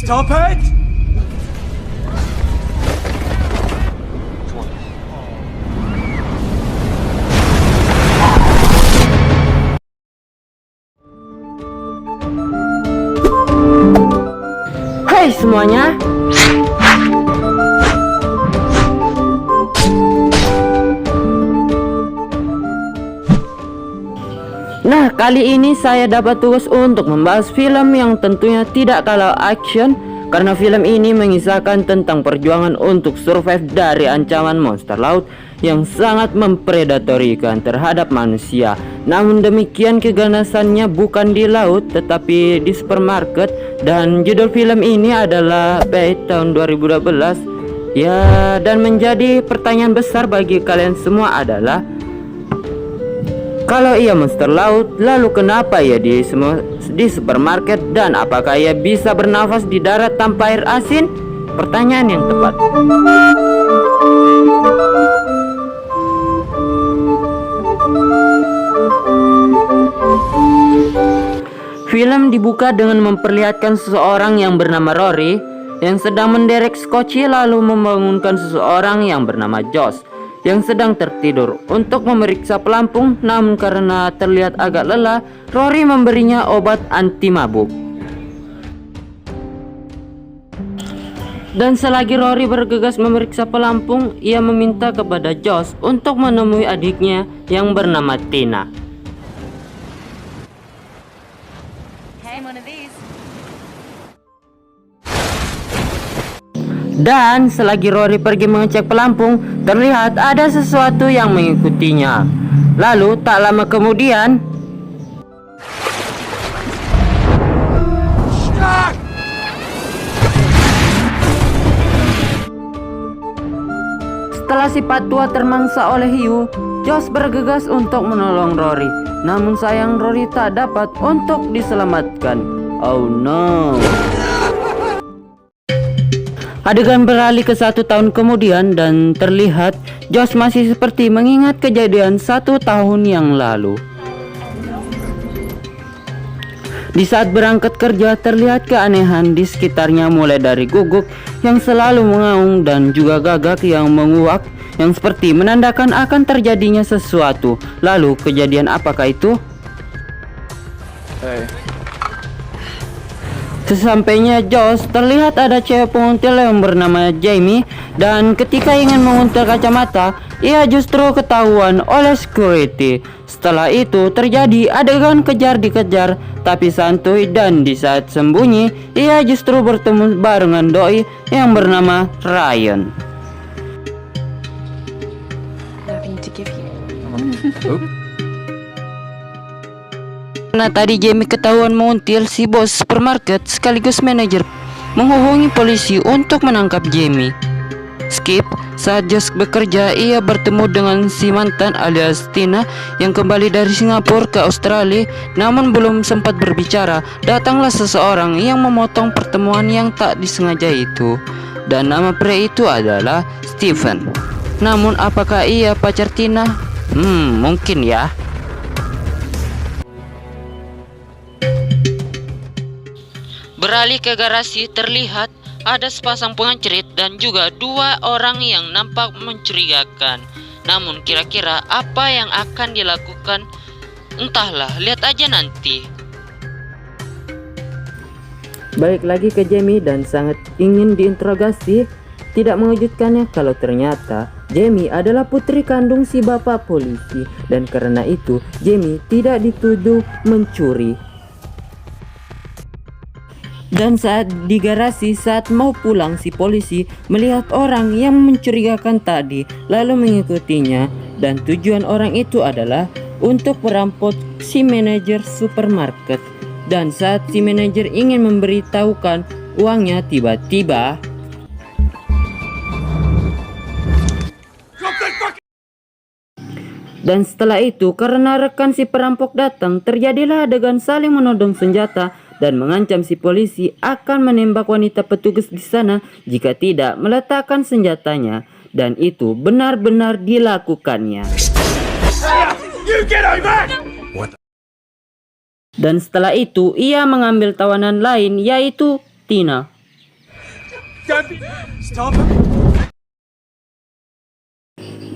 Stop it! Hai semuanya. Nah, kali ini saya dapat tugas untuk membahas film yang tentunya tidak kalah action, karena film ini mengisahkan tentang perjuangan untuk survive dari ancaman monster laut yang sangat mempredatorikan terhadap manusia. Namun demikian, keganasannya bukan di laut tetapi di supermarket, dan judul film ini adalah Bait tahun 2012. Ya, dan menjadi pertanyaan besar bagi kalian semua adalah, kalau ia monster laut, lalu kenapa ia di supermarket, dan apakah ia bisa bernafas di darat tanpa air asin? Pertanyaan yang tepat. Film dibuka dengan memperlihatkan seseorang yang bernama Rory yang sedang menderek skoci, lalu membangunkan seseorang yang bernama Josh yang sedang tertidur untuk memeriksa pelampung. Namun karena terlihat agak lelah, Rory memberinya obat anti mabuk. Dan selagi Rory bergegas memeriksa pelampung, ia meminta kepada Josh untuk menemui adiknya yang bernama Tina. Dan selagi Rory pergi mengecek pelampung, terlihat ada sesuatu yang mengikutinya. Lalu tak lama kemudian, setelah si Patua termangsa oleh hiu, Josh bergegas untuk menolong Rory. Namun sayang, Rory tak dapat untuk diselamatkan. Oh no. Adegan beralih ke 1 tahun kemudian, dan terlihat Josh masih seperti mengingat kejadian 1 tahun yang lalu. Di saat berangkat kerja, terlihat keanehan di sekitarnya, mulai dari guguk yang selalu mengaung dan juga gagak yang menguak yang seperti menandakan akan terjadinya sesuatu. Lalu kejadian apakah itu? Sesampainya Josh, terlihat ada cewek penguntil yang bernama Jamie, dan ketika ingin menguntil kacamata, ia justru ketahuan oleh security. Setelah itu terjadi adegan kejar dikejar tapi santuy, dan di saat sembunyi ia justru bertemu barengan doi yang bernama Ryan. Karena tadi Jamie ketahuan menguntil, si bos supermarket sekaligus manajer menghubungi polisi untuk menangkap Jamie. Skip, saat Josh bekerja, ia bertemu dengan si mantan alias Tina yang kembali dari Singapura ke Australia. Namun belum sempat berbicara, datanglah seseorang yang memotong pertemuan yang tak disengaja itu. Dan nama pria itu adalah Steven. Namun apakah ia pacar Tina? Mungkin ya. Beralih ke garasi, terlihat ada sepasang pengecerit dan juga 2 orang yang nampak mencurigakan. Namun kira-kira apa yang akan dilakukan? Entahlah, lihat aja nanti. Balik lagi ke Jamie dan sangat ingin diinterogasi. Tidak mengejutkannya kalau ternyata Jamie adalah putri kandung si bapak polisi, dan karena itu Jamie tidak dituduh mencuri. Dan saat di garasi, saat mau pulang, si polisi melihat orang yang mencurigakan tadi, lalu mengikutinya, dan tujuan orang itu adalah untuk merampok si manajer supermarket. Dan saat si manajer ingin memberitahukan uangnya, tiba-tiba dan setelah itu, karena rekan si perampok datang, terjadilah adegan saling menodong senjata dan mengancam si polisi akan menembak wanita petugas di sana jika tidak meletakkan senjatanya, dan itu benar-benar dilakukannya. Dan setelah itu ia mengambil tawanan lain, yaitu Tina.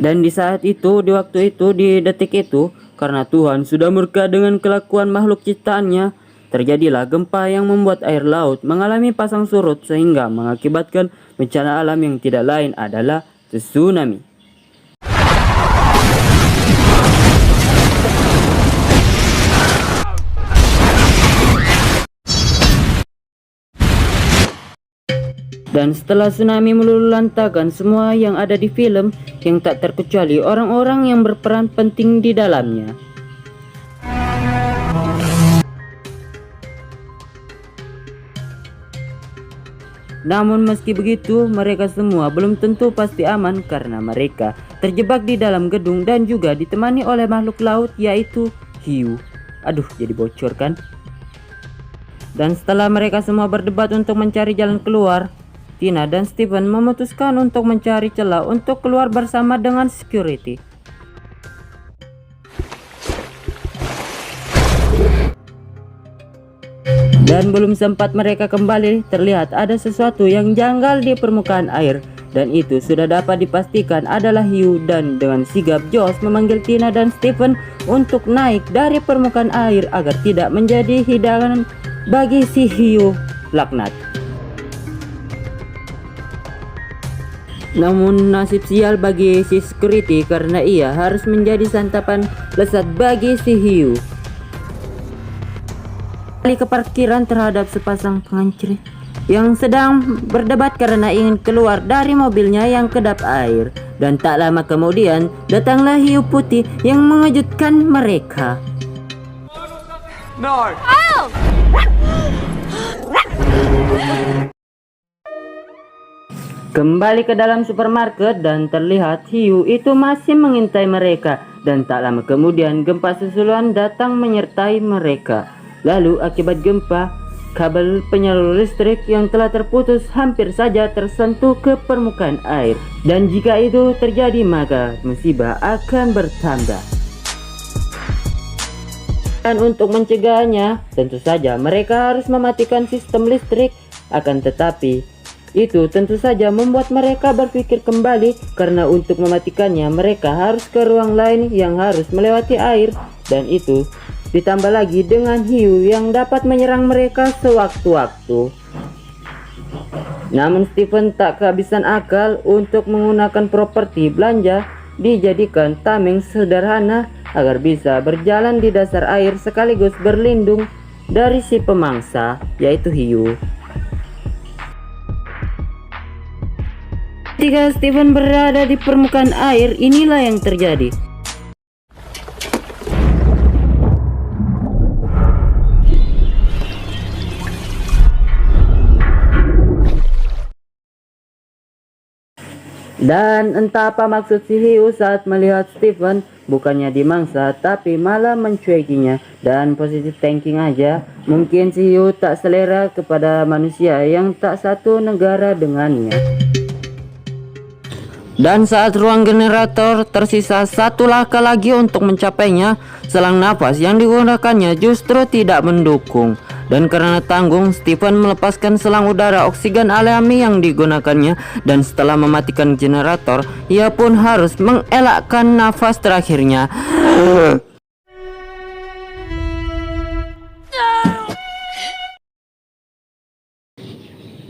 Dan di saat itu, di waktu itu, di detik itu, karena Tuhan sudah murka dengan kelakuan makhluk ciptaannya, terjadilah gempa yang membuat air laut mengalami pasang surut sehingga mengakibatkan bencana alam yang tidak lain adalah tsunami. Dan setelah tsunami meluluhlantakkan semua yang ada di film, yang tak terkecuali orang-orang yang berperan penting di dalamnya. Namun meski begitu, mereka semua belum tentu pasti aman karena mereka terjebak di dalam gedung dan juga ditemani oleh makhluk laut yaitu hiu. Aduh, jadi bocor kan? Dan setelah mereka semua berdebat untuk mencari jalan keluar, Tina dan Steven memutuskan untuk mencari celah untuk keluar bersama dengan security. Dan belum sempat mereka kembali, terlihat ada sesuatu yang janggal di permukaan air. Dan itu sudah dapat dipastikan adalah hiu, dan dengan sigap Josh memanggil Tina dan Steven untuk naik dari permukaan air agar tidak menjadi hidangan bagi si hiu laknat. Namun nasib sial bagi si security karena ia harus menjadi santapan lezat bagi si hiu. Kembali ke parkiran terhadap sepasang pengancur yang sedang berdebat karena ingin keluar dari mobilnya yang kedap air. Dan tak lama kemudian datanglah hiu putih yang mengejutkan mereka. No. Oh! Kembali ke dalam supermarket dan terlihat hiu itu masih mengintai mereka. Dan tak lama kemudian gempa susulan datang menyertai mereka. Lalu akibat gempa, kabel penyalur listrik yang telah terputus hampir saja tersentuh ke permukaan air. Dan jika itu terjadi maka musibah akan bertambah. Dan untuk mencegahnya, tentu saja mereka harus mematikan sistem listrik. Akan tetapi itu tentu saja membuat mereka berpikir kembali karena untuk mematikannya mereka harus ke ruang lain yang harus melewati air, dan itu ditambah lagi dengan hiu yang dapat menyerang mereka sewaktu-waktu. Namun Steven tak kehabisan akal untuk menggunakan properti belanja dijadikan tameng sederhana agar bisa berjalan di dasar air sekaligus berlindung dari si pemangsa yaitu hiu. Ketika Steven berada di permukaan air, inilah yang terjadi. Dan entah apa maksud si hiu saat melihat Steven, bukannya dimangsa tapi malah mencuekinya. Dan positive thinking aja, mungkin si hiu tak selera kepada manusia yang tak satu negara dengannya. Dan saat ruang generator tersisa satu langkah lagi untuk mencapainya, selang nafas yang digunakannya justru tidak mendukung. Dan karena tanggung, Steven melepaskan selang udara oksigen alami yang digunakannya. Dan setelah mematikan generator, ia pun harus mengelakkan nafas terakhirnya.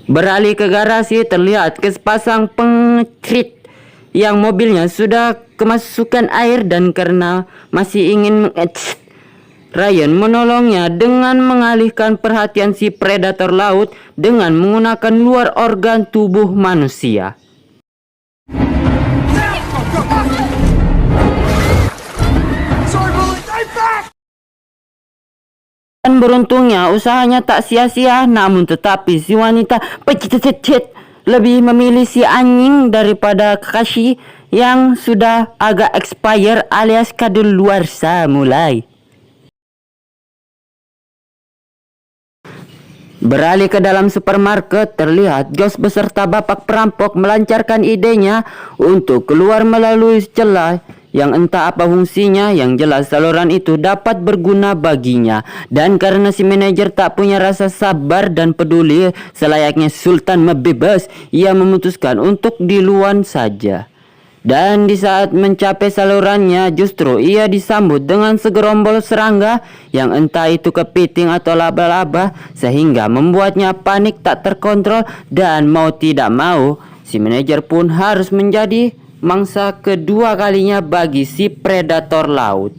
Beralih ke garasi, terlihat sepasang pengecrit yang mobilnya sudah kemasukan air, dan karena masih ingin Ryan menolongnya dengan mengalihkan perhatian si predator laut dengan menggunakan luar organ tubuh manusia. Dan beruntungnya usahanya tak sia-sia, namun tetapi si wanita pecit lebih memilih si anjing daripada Kakashi yang sudah agak expire alias kadaluarsa mulai. Beralih ke dalam supermarket, terlihat Josh beserta bapak perampok melancarkan idenya untuk keluar melalui celah yang entah apa fungsinya, yang jelas saluran itu dapat berguna baginya. Dan karena si manajer tak punya rasa sabar dan peduli selayaknya Sultan Mebebas, ia memutuskan untuk diluan saja. Dan di saat mencapai salurannya, justru ia disambut dengan segerombol serangga yang entah itu kepiting atau laba-laba, sehingga membuatnya panik tak terkontrol. Dan mau tidak mau, si manajer pun harus menjadi mangsa kedua kalinya bagi si predator laut.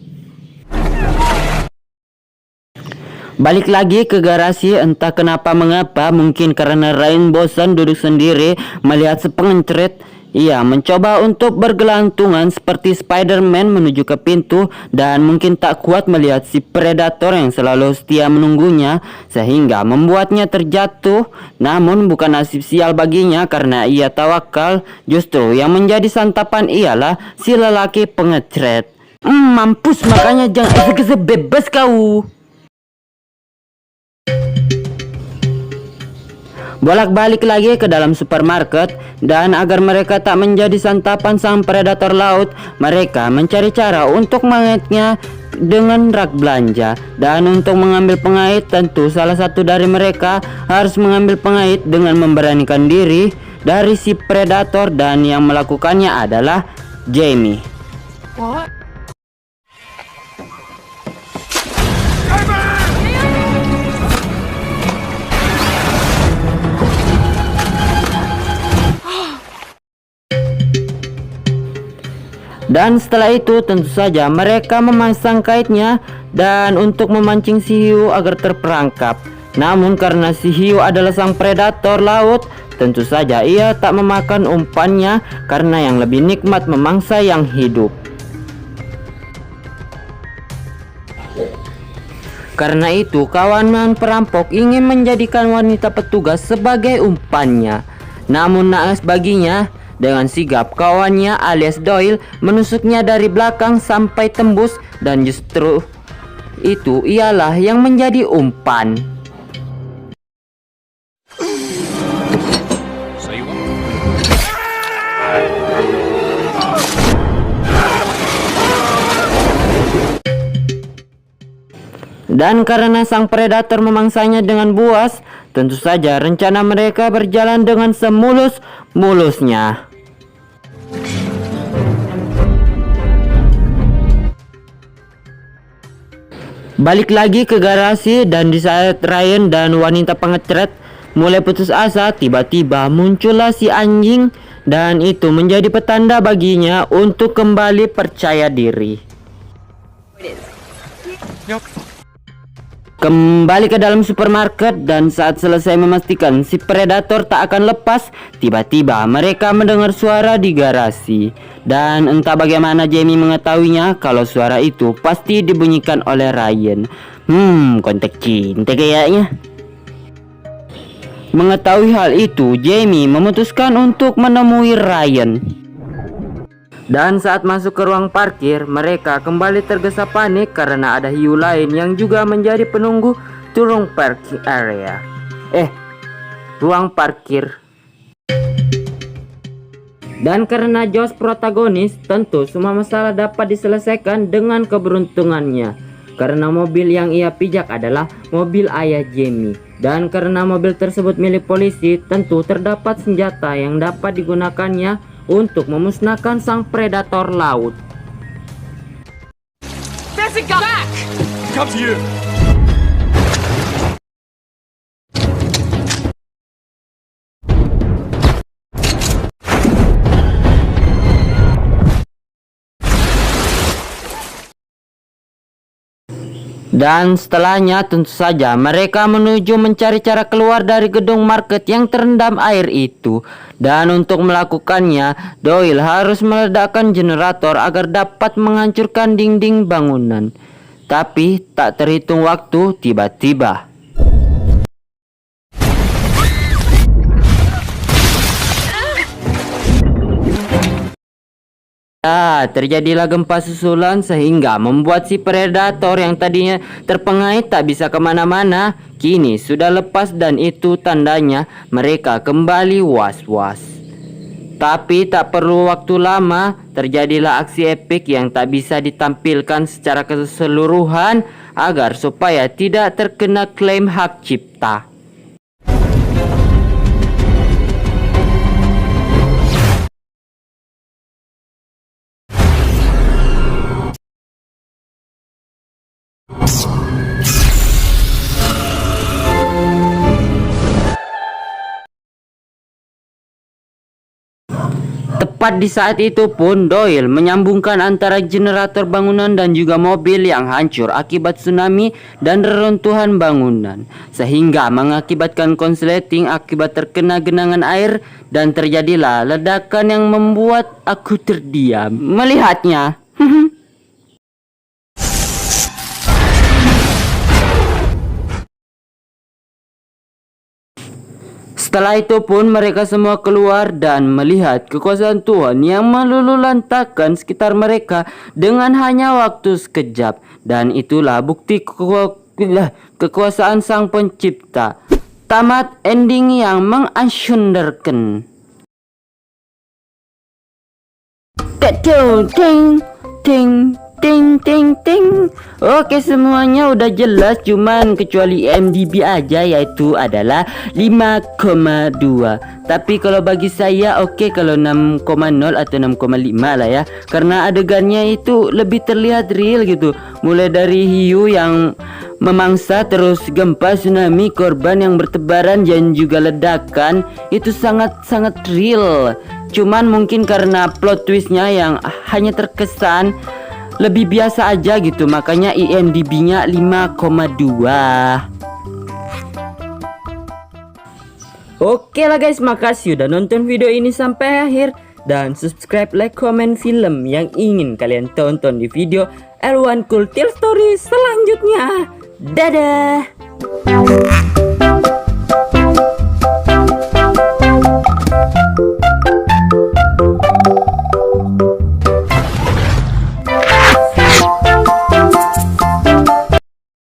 Balik lagi ke garasi, entah kenapa mengapa, mungkin karena Ryan bosan duduk sendiri melihat si pengencret. Ia mencoba untuk bergelantungan seperti Spider-Man menuju ke pintu, dan mungkin tak kuat melihat si predator yang selalu setia menunggunya, sehingga membuatnya terjatuh. Namun bukan nasib sial baginya, karena ia tawakal. Justru yang menjadi santapan ialah si lelaki pengecret. Mampus, makanya jangan eksekusi bebas kau. Bolak-balik lagi ke dalam supermarket, dan agar mereka tak menjadi santapan sang predator laut, mereka mencari cara untuk mengait-nya dengan rak belanja. Dan untuk mengambil pengait, tentu salah satu dari mereka harus mengambil pengait dengan memberanikan diri dari si predator, dan yang melakukannya adalah Jamie. What? Dan setelah itu tentu saja mereka memasang kaitnya dan untuk memancing si hiu agar terperangkap. Namun karena si hiu adalah sang predator laut, tentu saja ia tak memakan umpannya karena yang lebih nikmat memangsa yang hidup. Karena itu kawanan perampok ingin menjadikan wanita petugas sebagai umpannya. Namun naas baginya, dengan sigap kawannya alias Doyle menusuknya dari belakang sampai tembus, dan justru itu ialah yang menjadi umpan. Dan karena sang predator memangsanya dengan buas, tentu saja rencana mereka berjalan dengan semulus-mulusnya. Balik lagi ke garasi, dan di saat Ryan dan wanita pengecret mulai putus asa, tiba-tiba muncullah si anjing, dan itu menjadi petanda baginya untuk kembali percaya diri. Kembali ke dalam supermarket, dan saat selesai memastikan si predator tak akan lepas, tiba-tiba mereka mendengar suara di garasi. Dan entah bagaimana Jamie mengetahuinya kalau suara itu pasti dibunyikan oleh Ryan. Kontak cinta kayaknya. Mengetahui hal itu, Jamie memutuskan untuk menemui Ryan. Dan saat masuk ke ruang parkir, mereka kembali tergesa panik karena ada hiu lain yang juga menjadi penunggu turun parking area. Ruang parkir. Dan karena Josh protagonis, tentu semua masalah dapat diselesaikan dengan keberuntungannya. Karena mobil yang ia pijak adalah mobil ayah Jamie. Dan karena mobil tersebut milik polisi, tentu terdapat senjata yang dapat digunakannya untuk memusnahkan sang predator laut. There's a guy back! Come to you! Dan setelahnya tentu saja mereka menuju mencari cara keluar dari gedung market yang terendam air itu. Dan untuk melakukannya, Doyle harus meledakkan generator agar dapat menghancurkan dinding bangunan. Tapi tak terhitung waktu, tiba-tiba terjadilah gempa susulan sehingga membuat si predator yang tadinya terpengait tak bisa kemana-mana kini sudah lepas, dan itu tandanya mereka kembali was-was. Tapi tak perlu waktu lama, terjadilah aksi epik yang tak bisa ditampilkan secara keseluruhan agar supaya tidak terkena klaim hak cipta. Tepat di saat itu pun Doyle menyambungkan antara generator bangunan dan juga mobil yang hancur akibat tsunami dan reruntuhan bangunan, sehingga mengakibatkan konsleting akibat terkena genangan air, dan terjadilah ledakan yang membuat aku terdiam melihatnya. Setelah itu pun mereka semua keluar dan melihat kekuasaan Tuhan yang meluluhlantakkan sekitar mereka dengan hanya waktu sekejap. Dan itulah bukti kekuasaan Sang Pencipta. Tamat ending yang mengasyunderkan. Ting ting ting ting ting. Oke, semuanya udah jelas, cuman kecuali IMDb aja, yaitu adalah 5,2. Tapi kalau bagi saya oke kalau 6,0 atau 6,5 lah ya, karena adegannya itu lebih terlihat real gitu. Mulai dari hiu yang memangsa, terus gempa, tsunami, korban yang bertebaran, dan juga ledakan, itu sangat-sangat real. Cuman mungkin karena plot twistnya yang hanya terkesan lebih biasa aja gitu, makanya IMDb-nya 5,2. Oke lah guys, makasih udah nonton video ini sampai akhir. Dan subscribe, like, komen film yang ingin kalian tonton di video L1 Cool Tale Story selanjutnya. Dadah.